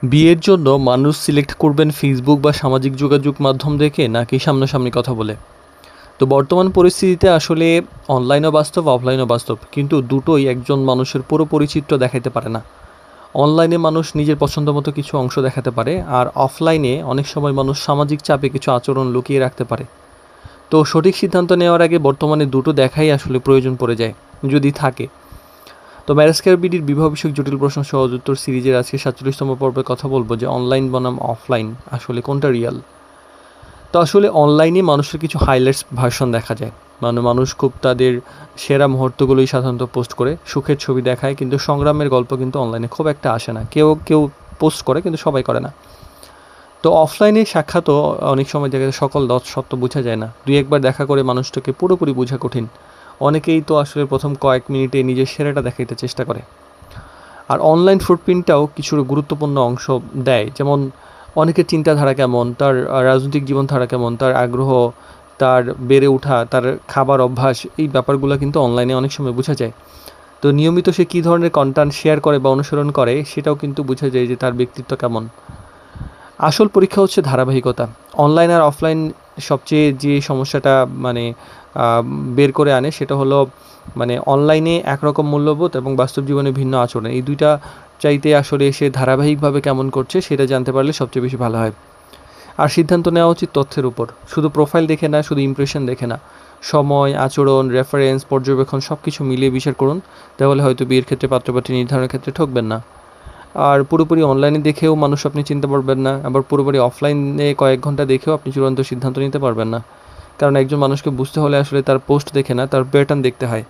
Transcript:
বিয়ের জন্য মানুষ সিলেক্ট করবেন ফেসবুক বা সামাজিক যোগাযোগ মাধ্যম দেখে নাকি সামনাসামনি কথা বলে। তো বর্তমান পরিস্থিতিতে আসলে অনলাইনও বাস্তব, অফলাইনও বাস্তব, কিন্তু দুটোই একজন মানুষের পুরো পরিচিত্র দেখাইতে পারে না। অনলাইনে মানুষ নিজের পছন্দ মতো কিছু অংশ দেখাতে পারে, আর অফলাইনে অনেক সময় মানুষ সামাজিক চাপে কিছু আচরণ লুকিয়ে রাখতে পারে। তো সঠিক সিদ্ধান্ত নেওয়ার আগে বর্তমানে দুটো দেখাই আসলে প্রয়োজন পড়ে যায়, যদি থাকে। তো ম্যারেস্কার বিডির বিবাহ বিষয়ক জটিল প্রশ্ন সহজ উত্তর সিরিজের আজকে 47তম পর্বে কথা বলবো যে অনলাইন বনাম অফলাইন আসলে কোনটা রিয়াল। তো আসলে অনলাইনে মানুষের কিছু হাইলাইটস ভার্সন দেখা যায়, মানে মানুষ খুব তাদের সেরা মুহূর্তগুলোই সাধারণত পোস্ট করে, সুখের ছবি দেখায়, কিন্তু সংগ্রামের গল্প কিন্তু অনলাইনে খুব একটা আসে না। কেউ কেউ পোস্ট করে, কিন্তু সবাই করে না। তো অফলাইনে সাক্ষাৎও অনেক সময় দেখা যায় সকল সত্য বোঝা যায় না, দুই একবার দেখা করে মানুষটাকে পুরোপুরি বোঝা কঠিন। অনেকেই তো আসলে প্রথম কয়েক মিনিটে নিজের সেরাটা দেখাইতে চেষ্টা করে। আর অনলাইন ফুটপ্রিন্টটাও কিছু গুরুত্বপূর্ণ অংশ দেয়, যেমন অনেকের চিন্তাধারা কেমন, তার রাজনৈতিক জীবনধারা কেমন, তার আগ্রহ, তার বেড়ে ওঠা, তার খাবার অভ্যাস, এই ব্যাপারগুলো কিন্তু অনলাইনে অনেক সময় বোঝা যায়। তো নিয়মিত সে কী ধরনের কন্টেন্ট শেয়ার করে বা অনুসরণ করে সেটাও কিন্তু বোঝা যায় যে তার ব্যক্তিত্ব কেমন। আসল পরীক্ষা হচ্ছে ধারাবাহিকতা। অনলাইন আর অফলাইন সবচেয়ে যে সমস্যাটা মানে আহ, বের করে আনে সেটা হলো, মানে অনলাইনে একরকম মূল্যবোধ এবং বাস্তব জীবনে ভিন্ন আচরণ, এই দুইটা চাইতে আসলে সে ধারাবাহিকভাবে কেমন করছে সেটা জানতে পারলে সবচেয়ে বেশি ভালো হয়। আর সিদ্ধান্ত নেওয়া উচিত তথ্যের উপর, শুধু প্রোফাইল দেখে না, শুধু ইমপ্রেশন দেখে না। সময়, আচরণ, রেফারেন্স, পর্যবেক্ষণ সব কিছু মিলিয়ে বিচার করুন। তাহলে হয়তো বিয়ের ক্ষেত্রে পাত্রপাত্রী নির্ধারণের ক্ষেত্রে ঠকবেন না। আর পুরোপুরি অনলাইনে দেখেও মানুষ আপনি চিনতে পারবেন না, আবার পুরোপুরি অফলাইনে কয়েক ঘন্টা দেখেও আপনি চূড়ান্ত সিদ্ধান্ত নিতে পারবেন না। কারণ একজন মানুষকে বুঝতে হলে আসলে তার পোস্ট দেখে না, তার প্যাটার্ন দেখতে হয়।